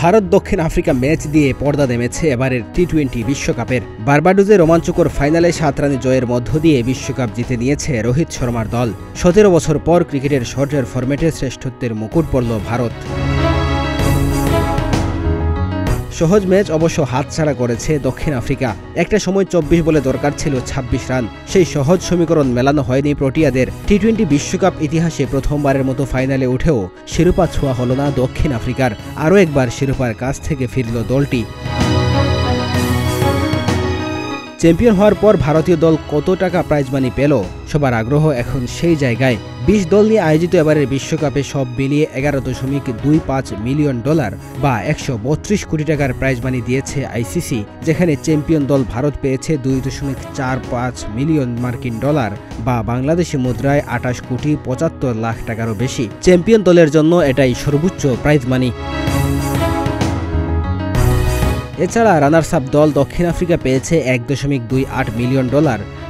ভারত দক্ষিণ Africa match দিয়ে পর্দা নেমেছে এবারের টি-20 বিশ্বকাপের। বার্বাডোজে রোমাঞ্চকর ফাইনালে 7 রানে জয়ের মধ্য দিয়ে বিশ্বকাপ জিতে নিয়েছে রোহিত শর্মার দল। 17 বছর পর ক্রিকেটের শর্টের ফরম্যাটে শ্রেষ্ঠত্বের মুকুট পড়ল ভারত। সহজ ম্যাচ অবশ্য হাতছাড়া করেছে দক্ষিণ আফ্রিকা। একটা সময় 24 বলে দরকার ছিল 26 রান। সেই সহজ সমীকরণ মেলানো হয়নি প্রোটিয়াদের। টি-20 বিশ্বকাপ ইতিহাসে প্রথমবারের মতো ফাইনালে উঠেও শিরোপা ছোঁয়া হল না দক্ষিণ আফ্রিকার। আরও একবার শিরোপার কাছ থেকে ফিরল দলটি। চ্যাম্পিয়ন হওয়ার পর ভারতীয় দল কত টাকা প্রাইজ মানি পেল, সবার আগ্রহ এখন সেই জায়গায়। 20 দল নিয়ে আয়োজিত এবারের বিশ্বকাপে সব মিলিয়ে $11.25 মিলিয়ন বা 132 কোটি টাকার প্রাইজ মানি দিয়েছে আইসিসি, যেখানে চ্যাম্পিয়ন দল ভারত পেয়েছে $2.45 মিলিয়ন মার্কিন বা বাংলাদেশি মুদ্রায় 28 কোটি 75 লাখ টাকারও বেশি। চ্যাম্পিয়ন দলের জন্য এটাই সর্বোচ্চ প্রাইজ মানি। এছাড়া রানার্স আপ দল দক্ষিণ আফ্রিকা পেয়েছে $1.28 মিলিয়ন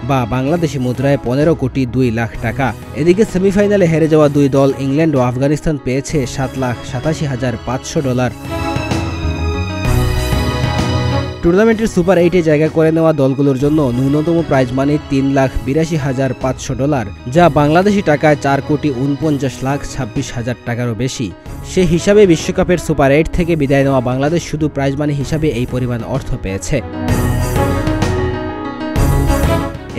বা বাংলাদেশি মুদ্রায় 15 কোটি 2 লাখ টাকা। এদিকে সেমিফাইনালে হেরে যাওয়া দুই দল ইংল্যান্ড ও আফগানিস্তান পেয়েছে $7,87,500। টুর্নামেন্টের সুপার 8-এ জায়গা করে নেওয়া দলগুলোর জন্য ন্যূনতম প্রাইজ মানি $3,82,500, যা বাংলাদেশি টাকায় 4,49,26,000 টাকারও বেশি। সে হিসাবে বিশ্বকাপের সুপার 8 থেকে বিদায় নেওয়া বাংলাদেশ শুধু প্রাইজ মানি হিসাবে এই পরিমাণ অর্থ পেয়েছে।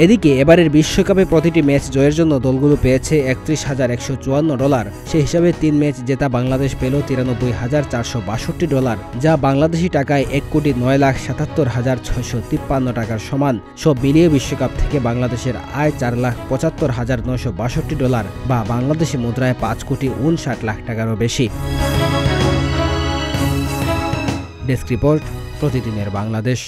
এদিকে এবারের বিশ্বকাপে প্রতিটি ম্যাচ জয়ের জন্য দলগুলো পেয়েছে $31,154। সে হিসাবে 3 ম্যাচ জেতা বাংলাদেশ পেল $93,462, যা বাংলাদেশি টাকায় 1,09,77,653 টাকার সমান। সব মিলিয়ে বিশ্বকাপ থেকে বাংলাদেশের আয় $4,75,962 বা বাংলাদেশি মুদ্রায় 5,59 লাখ টাকারও বেশি। ডেস্ক রিপোর্ট, প্রতিদিনের বাংলাদেশ।